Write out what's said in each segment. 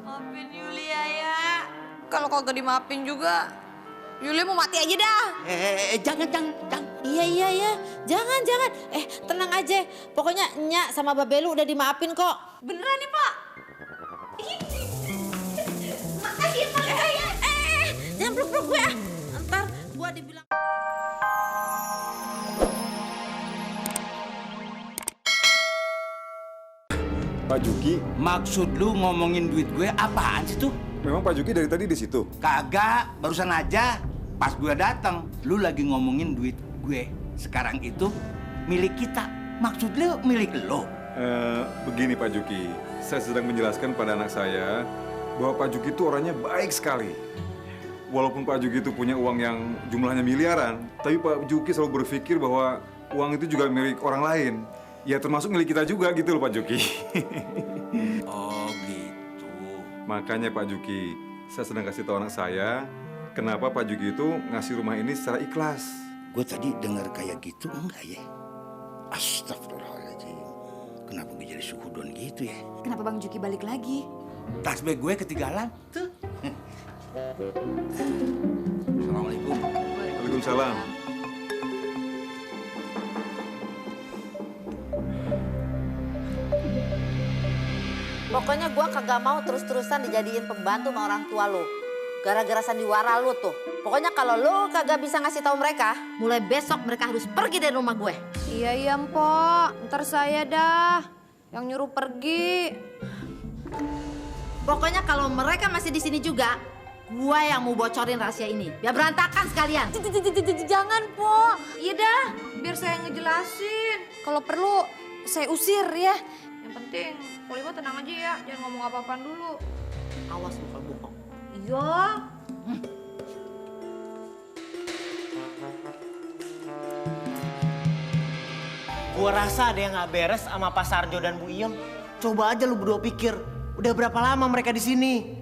Maafin Yulia ya. Kalau kagak dimaafin juga, Yulia mau mati aja dah. Jangan. Iya. Jangan. Tenang aja. Pokoknya Nyak sama Babelu udah dimaafin kok. Beneran nih, Pak? Makasih ya. Jangan peluk-peluk gue ah. Ntar gue dibilang... Pak Juki, Maksud lu ngomongin duit gue apaan sih tuh? memang Pak Juki dari tadi di situ? Kagak, barusan aja. Pas gue datang, lu lagi ngomongin duit gue. Sekarang itu milik kita. Maksud lu milik lo? Begini Pak Juki, saya sedang menjelaskan pada anak saya bahwa Pak Juki itu orangnya baik sekali. Walaupun Pak Juki itu punya uang yang jumlahnya miliaran, tapi Pak Juki selalu berpikir bahwa uang itu juga milik orang lain. Ya termasuk milik kita juga gitu loh Pak Juki. Oh gitu. Makanya Pak Juki, saya sedang kasih tahu anak saya kenapa Pak Juki itu ngasih rumah ini secara ikhlas. Gue tadi dengar kayak gitu enggak ya? Astagfirullahaladzim. Kenapa gue jadi suhudon gitu ya? Kenapa Bang Juki balik lagi? Tasbih gue ketinggalan tuh. Assalamualaikum. Waalaikumsalam. Pokoknya gue kagak mau terus-terusan dijadiin pembantu sama orang tua lo. Gara-gara sandiwara lo tuh. Pokoknya kalau lo kagak bisa ngasih tahu mereka, mulai besok mereka harus pergi dari rumah gue. Iya, Mpok. Ntar saya dah yang nyuruh pergi. Pokoknya kalau mereka masih di sini juga, gue yang mau bocorin rahasia ini. Biar berantakan sekalian. Jangan, Po. Iya dah, biar saya ngejelasin. Kalau perlu, saya usir ya. Yang penting, Polima tenang aja ya. Jangan ngomong apa-apaan dulu. Awas lo kalau bohong. Iya. Gua rasa ada yang nggak beres sama Pak Sarjo dan Bu Iem. Coba aja lu berdua pikir, udah berapa lama mereka di sini?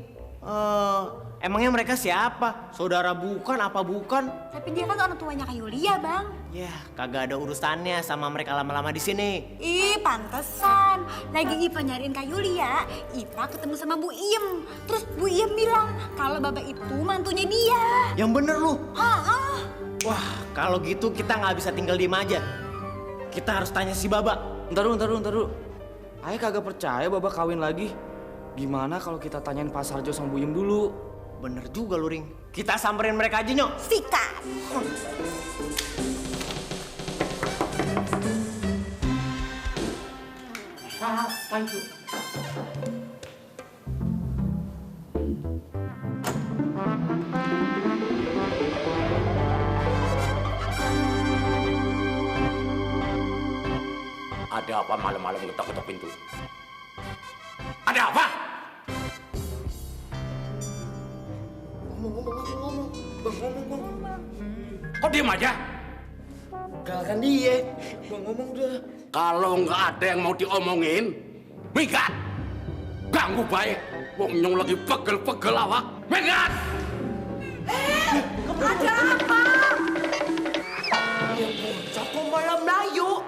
Emangnya mereka siapa? Saudara bukan, apa bukan? Tapi dia kan orang tuanya Kak Yulia, Bang. Ya, kagak ada urusannya sama mereka lama-lama di sini. Ih, pantesan. Lagi Ipa nyariin Kak Yulia, Ipa ketemu sama Bu Iem. Terus Bu Iem bilang kalau Baba itu mantunya dia. Yang bener lu. Ah. Wah, kalau gitu kita nggak bisa tinggal diem aja. Kita harus tanya si Baba. Ntar dulu. Ayah kagak percaya Baba kawin lagi. Gimana kalau kita tanyain Pak Sarjo sama Bu Yem dulu? Bener juga lu, Ring. Kita samperin mereka aja, Nyok. Sikat. Apa itu? Ada apa malam-malam ngetok-ngetok pintu? Ada apa? Ngomong. Kok diem aja? Galkan dia. Bang ngomong dah. Kalau nggak ada yang mau diomongin, minggat! Ganggu baik. Wong Nyong lagi pegel-pegel awak. Minggat! Ada apa? Ya bocah kok malah Melayu.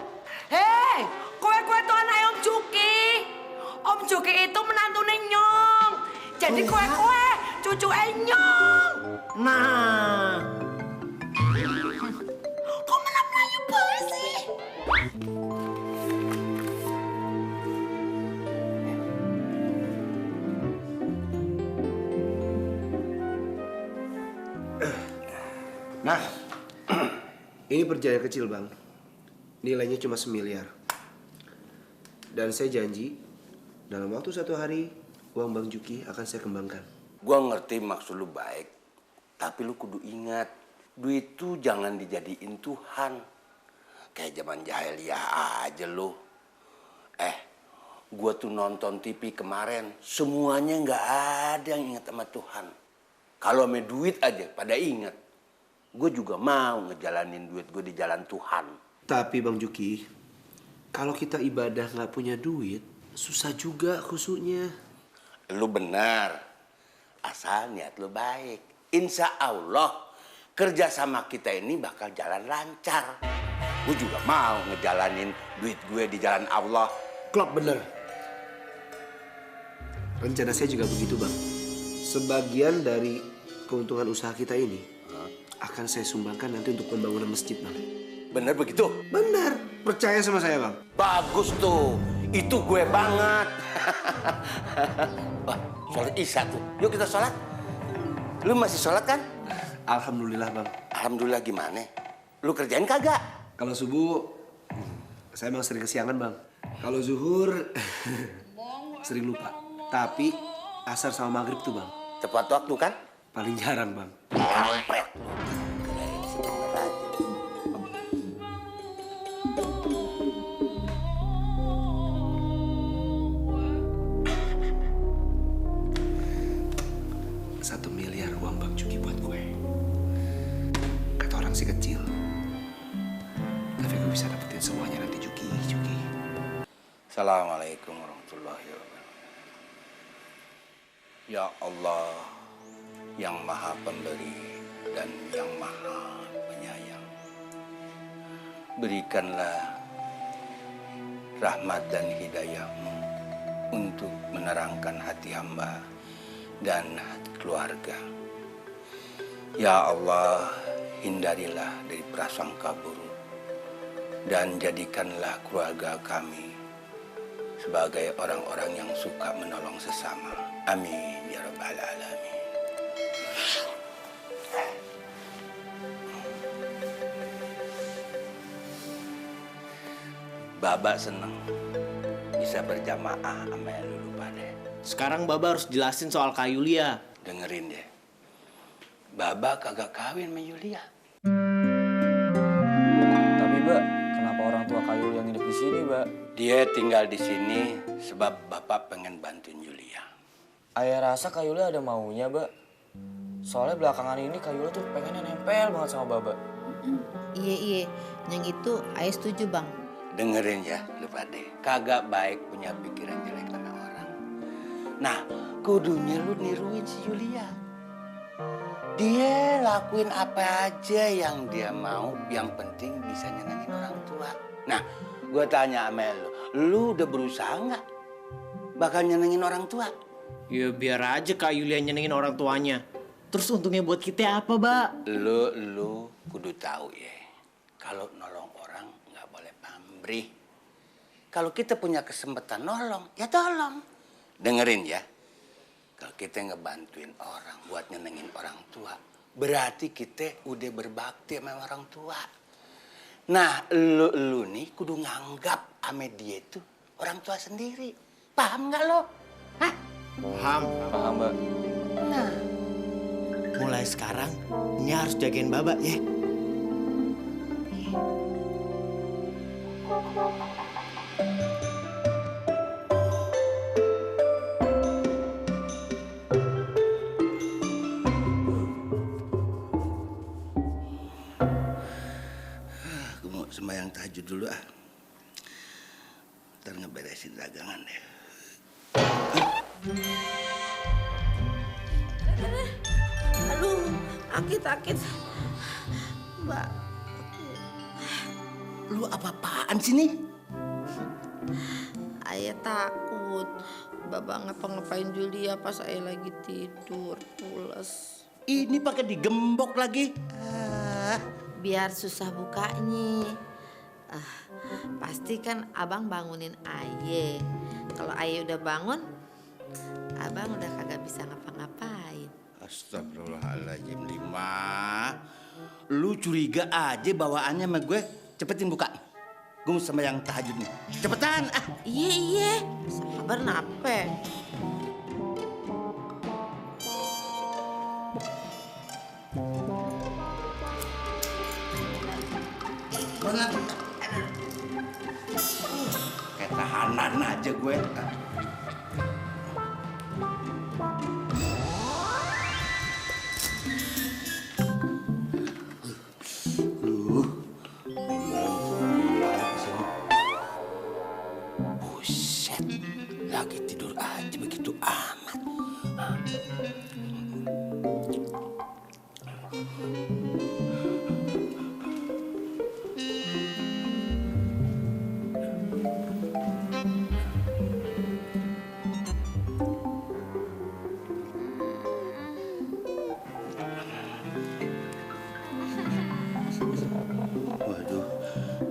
Hei, kue-kue tuh anak Om Juki. Om Juki itu menantu Nyong. Jadi kue-kue cucu Nyong. Nah. Kok malah Melayu banget sih? Nah, ini perjanjian kecil, Bang. Nilainya cuma 1 miliar. Dan saya janji, dalam waktu 1 hari, uang Bang Juki akan saya kembangkan. Gua ngerti maksud lu baik, tapi lu kudu ingat, duit tuh jangan dijadiin Tuhan. Kayak zaman jahiliyah aja lu. Gua tuh nonton TV kemarin, semuanya nggak ada yang ingat sama Tuhan. Kalau sama duit aja pada ingat. Gue juga mau ngejalanin duit gue di jalan Tuhan. Tapi Bang Juki, kalau kita ibadah nggak punya duit, susah juga khusyuknya. Lu benar, asal niat lu baik. Insya Allah kerjasama kita ini bakal jalan lancar. gue juga mau ngejalanin duit gue di jalan Allah. Klop bener. Rencana saya juga begitu, Bang. Sebagian dari keuntungan usaha kita ini akan saya sumbangkan nanti untuk pembangunan masjid, Bang. Bener begitu? Bener. Percaya sama saya, Bang. Bagus tuh. Itu gue banget. Wah, sholat isya tuh. Yuk kita sholat. Lu masih sholat kan? Alhamdulillah, Bang. Alhamdulillah gimana? Lu kerjain kagak? Kalau subuh, saya emang sering kesiangan, Bang. Kalau zuhur, sering lupa. Tapi asar sama maghrib tuh, Bang. Tepat waktu kan? Paling jarang, Bang. Kampret. Satu miliar uang Bang Juki buat gue. Kata orang sih kecil. Tapi gue bisa dapetin semuanya nanti, Juki. Assalamualaikum warahmatullahi wabarakatuh. Ya Allah, yang maha pemberi dan yang maha penyayang. Berikanlah rahmat dan hidayah-Mu untuk menerangkan hati hamba dan hati keluarga. Ya Allah, hindarilah dari prasangka buruk dan jadikanlah keluarga kami sebagai orang-orang yang suka menolong sesama. Amin ya rabbal alamin. Baba seneng bisa berjamaah sama lu pada. Sekarang Baba harus jelasin soal Kak Yulia. Dengerin deh. Baba kagak kawin sama Yulia. Tapi, Mbak, kenapa orang tua Kak Yulia yang hidup di sini, Mbak? Dia tinggal di sini sebab bapak pengen bantuin Yulia. Ayah rasa Kak Yulia ada maunya, Mbak. Soalnya belakangan ini Kak Yulia tuh pengennya nempel banget sama Baba. Iya, yang itu ayah setuju, Bang. Dengerin ya, lu pade. Kagak baik punya pikiran jelek sama orang. Nah, kudunya lu niruin si Yulia. Dia lakuin apa aja yang dia mau, yang penting bisa nyenengin orang tua. Nah, gue tanya sama lu udah berusaha nggak bakal nyenengin orang tua? Ya biar aja Kak Yulia nyenengin orang tuanya. Terus untungnya buat kita apa, Mbak? Lu kudu tahu ya, kalau nolong orang nggak boleh pamrih. Kalau kita punya kesempatan nolong, ya tolong. Dengerin ya, kalau kita ngebantuin orang buat nyenengin orang tua, berarti kita udah berbakti sama orang tua. Nah, lu nih kudu nganggap sama dia itu orang tua sendiri. Paham nggak lo? Hah? Paham, Mbak. Nah, mulai sekarang ini harus jagain Baba ya. gue mau sembahyang tahajud dulu ah. Ntar ngeberesin dagangan deh. Aduh, sakit. Mbak. Lu apa-apaan sih nih? Ayah takut. Baba ngapa-ngapain Julia pas ayah lagi tidur, pules. Ini pakai digembok lagi. Biar susah bukanya. Pasti kan abang bangunin ayah. Kalau ayah udah bangun, abang udah kagak bisa ngapa-ngapain. Astagfirullahaladzim, Lima. Lu curiga aja bawaannya sama gue. Cepetin buka. Gue mau sama yang tahajud nih. Cepetan. Iya. Sabar nape? Kayak tahanan aja gue. Buset, lagi tidur aja begitu amat.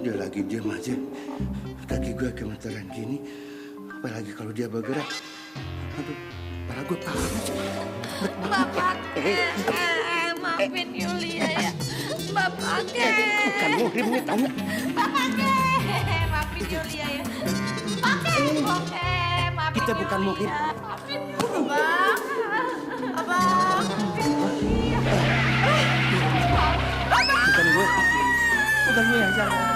dia lagi diam aja. Kaki gue gemeteran gini. Apalagi kalau dia bergerak. Aduh, kepala gue panas. Bapak maafin Yulia ya. Bapak Bukan muhrim nih, tahu nggak? Bapak maafin Yulia ya. Oke, maafin Kita bukan muhrim. Maafin Abang. Abang. Bukan gue. Bukan gue yang salah.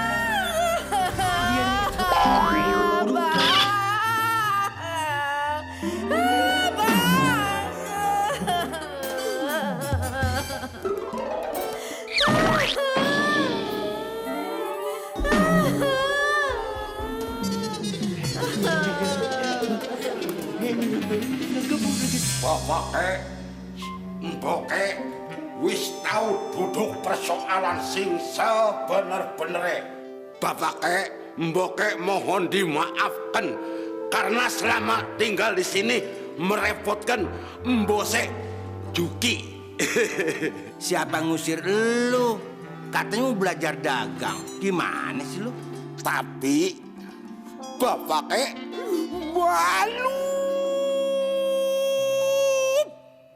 Bapake, mboke, wis tau duduk persoalan sing sebener-benere. Bapake, mboke mohon dimaafkan karena selama tinggal di sini merepotkan mbose Juki. Siapa ngusir lu? Katanya mau belajar dagang. Gimana sih lu? Tapi bapake malu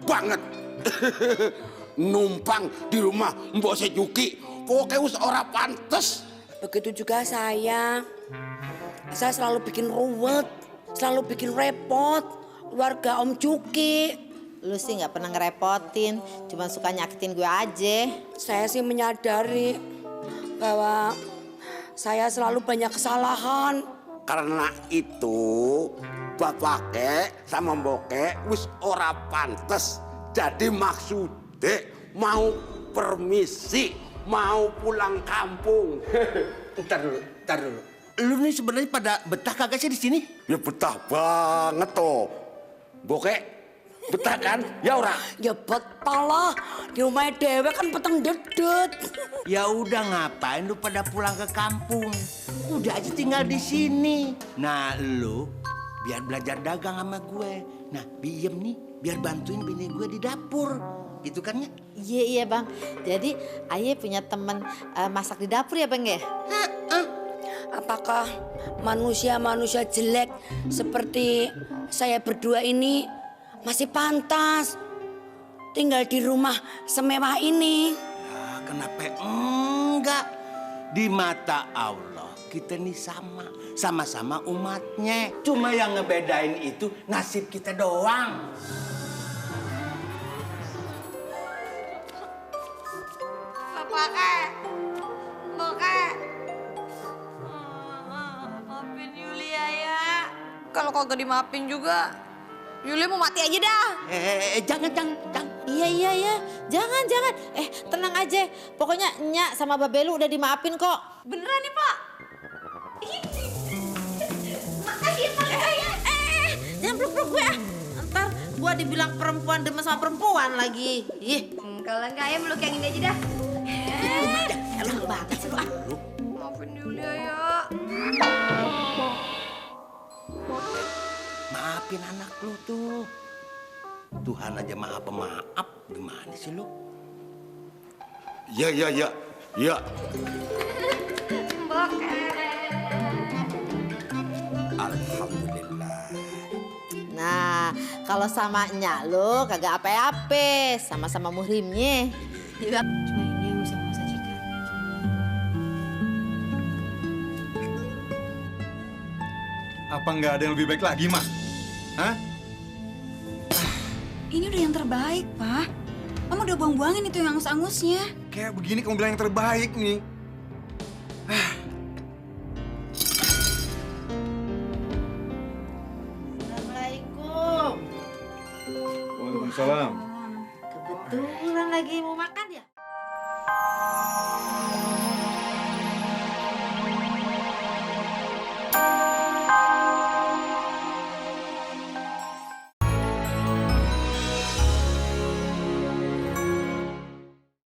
banget numpang di rumah Mbok Sejuki. Pokoknya wis ora pantes. Begitu juga saya selalu bikin ruwet, selalu bikin repot keluarga Om Juki. Lu sih nggak pernah ngerepotin, cuma suka nyakitin gue aja. Saya sih menyadari bahwa saya selalu banyak kesalahan. Karena itu bapake sama mboke wis ora pantes. Jadi maksudnya mau permisi, mau pulang kampung. Ntar dulu. Lu nih sebenarnya pada betah kagak sih di sini? Ya betah banget toh. Mboke betah kan? Ya ora? Ya betah lah, di rumah dewe kan peteng dedet. Ya udah ngapain lu pada pulang ke kampung? Udah aja tinggal di sini. Nah lu biar belajar dagang sama gue. Nah diem nih biar bantuin bini gue di dapur. Gitu kan ya? Iya bang, jadi Aye punya temen masak di dapur ya bang ya? Apakah manusia-manusia jelek seperti saya berdua ini masih pantas tinggal di rumah semewah ini? Ya kenapa enggak? Di mata Allah kita nih sama-sama umatnya. Cuma yang ngebedain itu nasib kita doang. Maafin Yulia ya. Kalau kagak dimaafin juga, Yulia mau mati aja dah. Jangan. Iya, jangan. Tenang aja, pokoknya Nyak sama Babelu udah dimaafin kok. Beneran nih Pak? Makasih Pak. Jangan peluk-peluk gue ah. Ntar gue dibilang perempuan demen sama perempuan lagi. Kalau enggak ya meluk yang ini aja dah. Enak banget sih lu ah. Maafin Yulia ya. Maafin anak lu tuh. Tuhan aja maha pemaaf. Gimana sih lu? Ya. Alhamdulillah. Nah, kalau sama Nyak lu kagak apa-apa, sama-sama muhrimnya. Cuma ini yang bisa mau sajikan. Apa nggak ada yang lebih baik lagi, Ma? Hah? Ini udah yang terbaik, Pak. Mama udah buang-buangin itu yang angus-angusnya. Kayak begini kamu bilang yang terbaik nih. Assalamualaikum. Waalaikumsalam. Kebetulan lagi mau makan ya?